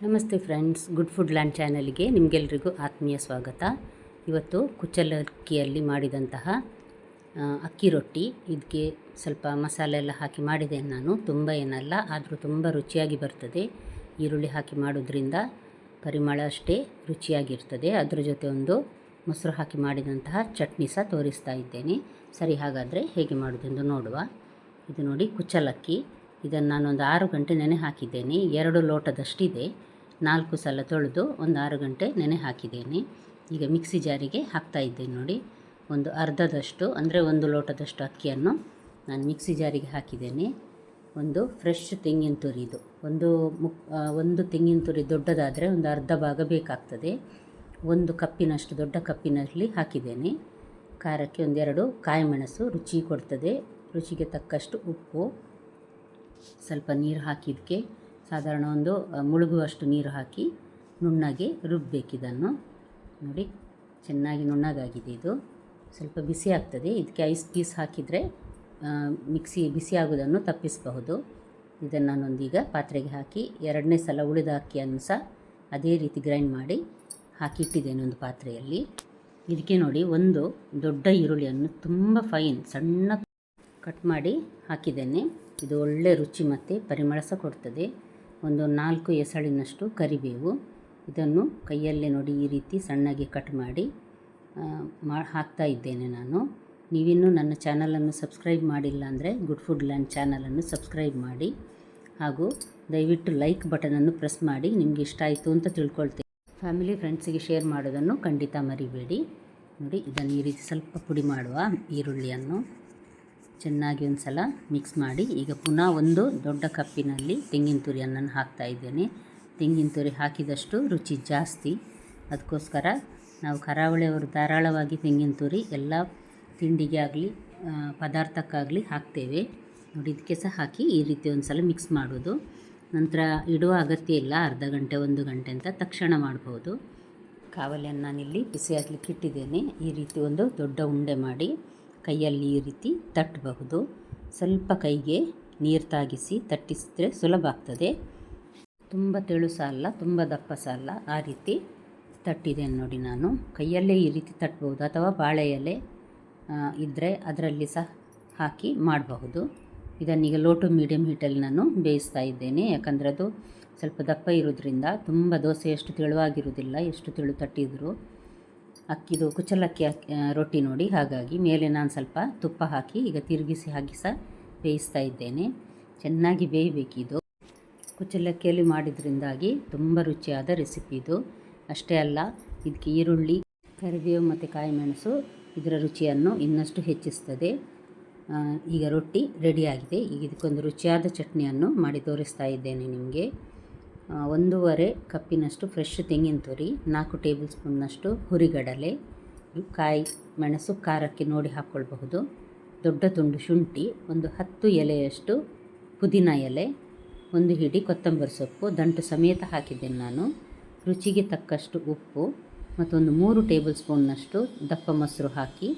ನಮಸ್ತೆ friends, good food land ಚಾನಲ್ಗೆ ನಿಮಗೆಲ್ರಿಗೂ ಆತ್ಮೀಯ ಸ್ವಾಗತ. ಇವತ್ತು ಕುಚ್ಚಲಕ್ಕಿಯಲ್ಲಿ ಮಾಡಿದಂತಹ ಅಕ್ಕಿ ರೊಟ್ಟಿ. ಇದಕ್ಕೆ ಸ್ವಲ್ಪ ಮಸಾಲೆ ಎಲ್ಲ ಹಾಕಿ ಮಾಡಿದ್ದೇನೆ ನಾನು. ತುಂಬ ಏನಲ್ಲ, ಆದರೂ ತುಂಬ ರುಚಿಯಾಗಿ ಬರ್ತದೆ. ಈರುಳ್ಳಿ ಹಾಕಿ ಮಾಡೋದ್ರಿಂದ ಪರಿಮಳ ಅಷ್ಟೇ ರುಚಿಯಾಗಿರ್ತದೆ. ಅದ್ರ ಜೊತೆ ಒಂದು ಮೊಸರು ಹಾಕಿ ಮಾಡಿದಂತಹ ಚಟ್ನಿ ಸಹ ತೋರಿಸ್ತಾ ಇದ್ದೇನೆ. ಸರಿ, ಹಾಗಾದರೆ ಹೇಗೆ ಮಾಡೋದೆಂದು ನೋಡುವ. ಇದು ನೋಡಿ ಕುಚ್ಚಲಕ್ಕಿ. ಇದನ್ನು ನಾನೊಂದು 6 ಗಂಟೆ ನೆನೆ ಹಾಕಿದ್ದೇನೆ. 2 ಲೋಟದಷ್ಟಿದೆ. 4 ಸಲ ತೊಳೆದು ಒಂದು 6 ಗಂಟೆ ನೆನೆ ಹಾಕಿದ್ದೇನೆ. ಈಗ ಮಿಕ್ಸಿ ಜಾರಿಗೆ ಹಾಕ್ತಾ ಇದ್ದೇನೆ ನೋಡಿ. ಒಂದು ಅರ್ಧದಷ್ಟು ಅಂದರೆ 1 ಲೋಟದಷ್ಟು ಅಕ್ಕಿಯನ್ನು ನಾನು ಮಿಕ್ಸಿ ಜಾರಿಗೆ ಹಾಕಿದ್ದೇನೆ. ಒಂದು ಫ್ರೆಶ್ ತೆಂಗಿನ ತುರಿ, ಇದು ಒಂದು ತೆಂಗಿನ ತುರಿ ದೊಡ್ಡದಾದರೆ ಒಂದು ಅರ್ಧ ಭಾಗ ಬೇಕಾಗ್ತದೆ. 1 ಕಪ್ಪಿನಷ್ಟು ದೊಡ್ಡ ಕಪ್ಪಿನಲ್ಲಿ ಹಾಕಿದ್ದೇನೆ. ಖಾರಕ್ಕೆ 1-2 ಕಾಯಿಮೆಣಸು ರುಚಿ ಕೊಡ್ತದೆ. ರುಚಿಗೆ ತಕ್ಕಷ್ಟು ಉಪ್ಪು, ಸ್ವಲ್ಪ ನೀರು ಹಾಕಿದ್ದಕ್ಕೆ ಸಾಧಾರಣ ಒಂದು ಮುಳುಗುವಷ್ಟು ನೀರು ಹಾಕಿ ನುಣ್ಣಗೆ ರುಬ್ಬಬೇಕಿದನ್ನು ನೋಡಿ. ಚೆನ್ನಾಗಿ ನುಣ್ಣಗಾಗಿದೆ. ಇದು ಸ್ವಲ್ಪ ಬಿಸಿ ಆಗ್ತದೆ. ಇದಕ್ಕೆ ಐಸ್ ಪೀಸ್ ಹಾಕಿದರೆ ಮಿಕ್ಸಿ ಬಿಸಿ ಆಗೋದನ್ನು ತಪ್ಪಿಸಬಹುದು. ಇದನ್ನು ನಾನೊಂದೀಗ ಪಾತ್ರೆಗೆ ಹಾಕಿ 2ನೇ ಸಲ ಉಳಿದ ಅಕ್ಕಿಯನ್ನು ಸಹ ಅದೇ ರೀತಿ ಗ್ರೈಂಡ್ ಮಾಡಿ ಹಾಕಿಟ್ಟಿದ್ದೇನೆ ಒಂದು ಪಾತ್ರೆಯಲ್ಲಿ. ಇದಕ್ಕೆ ನೋಡಿ, ಒಂದು ದೊಡ್ಡ ಈರುಳ್ಳಿಯನ್ನು ತುಂಬ ಸಣ್ಣ ಕಟ್ ಮಾಡಿ ಹಾಕಿದ್ದೇನೆ. ಇದು ಒಳ್ಳೆ ರುಚಿ ಮತ್ತು ಪರಿಮಳ ಸಹ ಕೊಡ್ತದೆ. ಒಂದು 4 ಎಸಳಿನಷ್ಟು ಕರಿಬೇವು, ಇದನ್ನು ಕೈಯಲ್ಲೇ ನೋಡಿ ಈ ರೀತಿ ಸಣ್ಣಗೆ ಕಟ್ ಮಾಡಿ ಹಾಕ್ತಾ ಇದ್ದೇನೆ ನಾನು. ನೀವಿನ್ನೂ ನನ್ನ ಚಾನಲನ್ನು ಸಬ್ಸ್ಕ್ರೈಬ್ ಮಾಡಿಲ್ಲ ಅಂದರೆ ಗುಡ್ ಫುಡ್ ಲ್ಯಾಂಡ್ ಚಾನಲನ್ನು ಸಬ್ಸ್ಕ್ರೈಬ್ ಮಾಡಿ, ಹಾಗೂ ದಯವಿಟ್ಟು ಲೈಕ್ ಬಟನನ್ನು ಪ್ರೆಸ್ ಮಾಡಿ. ನಿಮಗೆ ಇಷ್ಟ ಆಯಿತು ಅಂತ ತಿಳ್ಕೊಳ್ತೇನೆ. ಫ್ಯಾಮಿಲಿ ಫ್ರೆಂಡ್ಸಿಗೆ ಶೇರ್ ಮಾಡೋದನ್ನು ಖಂಡಿತ ಮರಿಬೇಡಿ. ನೋಡಿ, ಇದನ್ನು ಈ ರೀತಿ ಸ್ವಲ್ಪ ಪುಡಿ ಮಾಡುವ ಈರುಳ್ಳಿಯನ್ನು ಚೆನ್ನಾಗಿ ಒಂದು ಸಲ ಮಿಕ್ಸ್ ಮಾಡಿ. ಈಗ ಪುನಃ ಒಂದು ದೊಡ್ಡ ಕಪ್ಪಿನಲ್ಲಿ ತೆಂಗಿನ ತುರಿಯನ್ನು ಹಾಕ್ತಾ ಇದ್ದೇನೆ. ತೆಂಗಿನ ತುರಿ ಹಾಕಿದಷ್ಟು ರುಚಿ ಜಾಸ್ತಿ. ಅದಕ್ಕೋಸ್ಕರ ನಾವು ಕರಾವಳಿಯವರು ಧಾರಾಳವಾಗಿ ತೆಂಗಿನ ತುರಿ ಎಲ್ಲ ತಿಂಡಿಗೆ ಆಗಲಿ ಪದಾರ್ಥಕ್ಕಾಗಲಿ ಹಾಕ್ತೇವೆ ನೋಡಿ. ಇದಕ್ಕೆ ಸಹ ಹಾಕಿ ಈ ರೀತಿ ಒಂದು ಸಲ ಮಿಕ್ಸ್ ಮಾಡೋದು. ನಂತರ ಇಡುವ ಅಗತ್ಯ ಇಲ್ಲ. ಅರ್ಧ ಗಂಟೆ 1 ಗಂಟೆ ಅಂತ ತಕ್ಷಣ ಮಾಡ್ಬೋದು. ಕಾವಲಿಯನ್ನು ನಾನಿಲ್ಲಿ ಬಿಸಿ ಹಾಕಲಿಕ್ಕೆ ಇಟ್ಟಿದ್ದೇನೆ. ಈ ರೀತಿ ಒಂದು ದೊಡ್ಡ ಉಂಡೆ ಮಾಡಿ ಕೈಯಲ್ಲಿ ಈ ರೀತಿ ತಟ್ಟಬಹುದು. ಸ್ವಲ್ಪ ಕೈಗೆ ನೀರು ತಾಗಿಸಿ ತಟ್ಟಿಸಿದ್ರೆ ಸುಲಭ ಆಗ್ತದೆ. ತುಂಬ ತೆಳು ಸಹ ಅಲ್ಲ, ತುಂಬ ದಪ್ಪ ಸಹ ಅಲ್ಲ, ಆ ರೀತಿ ತಟ್ಟಿದ್ದೇನೆ ನೋಡಿ. ನಾನು ಕೈಯಲ್ಲೇ ಈ ರೀತಿ ತಟ್ಟಬಹುದು, ಅಥವಾ ಬಾಳೆ ಎಲೆ ಇದ್ದರೆ ಅದರಲ್ಲಿ ಸಹ ಹಾಕಿ ಮಾಡಬಹುದು. ಇದನ್ನೀಗ ಲೋ ಟು ಮೀಡಿಯಮ್ ಹೀಟಲ್ಲಿ ನಾನು ಬೇಯಿಸ್ತಾ ಇದ್ದೇನೆ. ಯಾಕಂದರೆ ಅದು ಸ್ವಲ್ಪ ದಪ್ಪ ಇರೋದ್ರಿಂದ ತುಂಬ ದೋಸೆಯಷ್ಟು ತೆಳುವಾಗಿರುವುದಿಲ್ಲ, ಎಷ್ಟು ತೆಳು ತಟ್ಟಿದ್ರು. ಅಕ್ಕಿದು ಕುಚ್ಚಲಕ್ಕಿ ರೊಟ್ಟಿ ನೋಡಿ, ಹಾಗಾಗಿ ಮೇಲೆ ನಾನು ಸ್ವಲ್ಪ ತುಪ್ಪ ಹಾಕಿ ಈಗ ತಿರುಗಿಸಿ ಹಾಕಿ ಸಹ ಬೇಯಿಸ್ತಾ ಇದ್ದೇನೆ. ಚೆನ್ನಾಗಿ ಬೇಯಬೇಕಿದು. ಕುಚ್ಚಲಕ್ಕಿಯಲ್ಲಿ ಮಾಡಿದ್ರಿಂದಾಗಿ ತುಂಬ ರುಚಿಯಾದ ರೆಸಿಪಿ ಇದು. ಅಷ್ಟೇ ಅಲ್ಲ, ಇದಕ್ಕೆ ಈರುಳ್ಳಿ, ಕರಿಬೇವು ಮತ್ತು ಕಾಯಿಮೆಣಸು ಇದರ ರುಚಿಯನ್ನು ಇನ್ನಷ್ಟು ಹೆಚ್ಚಿಸ್ತದೆ. ಈಗ ರೊಟ್ಟಿ ರೆಡಿಯಾಗಿದೆ. ಈಗ ಇದಕ್ಕೊಂದು ರುಚಿಯಾದ ಚಟ್ನಿಯನ್ನು ಮಾಡಿ ತೋರಿಸ್ತಾ ಇದ್ದೇನೆ ನಿಮಗೆ. 1.5 ಕಪ್ಪಿನಷ್ಟು ಫ್ರೆಶ್ ತೆಂಗಿನ ತುರಿ, 4 ಟೇಬಲ್ ಸ್ಪೂನ್ನಷ್ಟು ಹುರಿಗಡಲೆ, ಕಾಯಿ ಮೆಣಸು ಖಾರಕ್ಕೆ ನೋಡಿ ಹಾಕ್ಕೊಳ್ಬಹುದು, ದೊಡ್ಡ ತುಂಡು ಶುಂಠಿ, ಒಂದು 10 ಎಲೆಯಷ್ಟು ಪುದೀನ ಎಲೆ, 1 ಹಿಡಿ ಕೊತ್ತಂಬರಿ ಸೊಪ್ಪು ದಂಟು ಸಮೇತ ಹಾಕಿದ್ದೇನೆ ನಾನು. ರುಚಿಗೆ ತಕ್ಕಷ್ಟು ಉಪ್ಪು ಮತ್ತೊಂದು 3 ಟೇಬಲ್ ಸ್ಪೂನ್ನಷ್ಟು ದಪ್ಪ ಮೊಸರು ಹಾಕಿ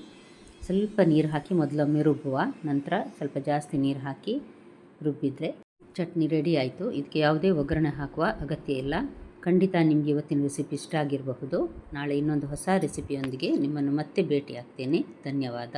ಸ್ವಲ್ಪ ನೀರು ಹಾಕಿ ಮೊದಲೊಮ್ಮೆ ರುಬ್ಬುವ. ನಂತರ ಸ್ವಲ್ಪ ಜಾಸ್ತಿ ನೀರು ಹಾಕಿ ರುಬ್ಬಿದರೆ ಚಟ್ನಿ ರೆಡಿ ಆಯಿತು. ಇದಕ್ಕೆ ಯಾವುದೇ ಒಗ್ಗರಣೆ ಹಾಕುವ ಅಗತ್ಯ ಇಲ್ಲ. ಖಂಡಿತ ನಿಮಗೆ ಇವತ್ತಿನ ರೆಸಿಪಿ ಇಷ್ಟ ಆಗಿರಬಹುದು. ನಾಳೆ ಇನ್ನೊಂದು ಹೊಸ ರೆಸಿಪಿಯೊಂದಿಗೆ ನಿಮ್ಮನ್ನು ಮತ್ತೆ ಭೇಟಿ ಆಗ್ತೇನೆ. ಧನ್ಯವಾದ.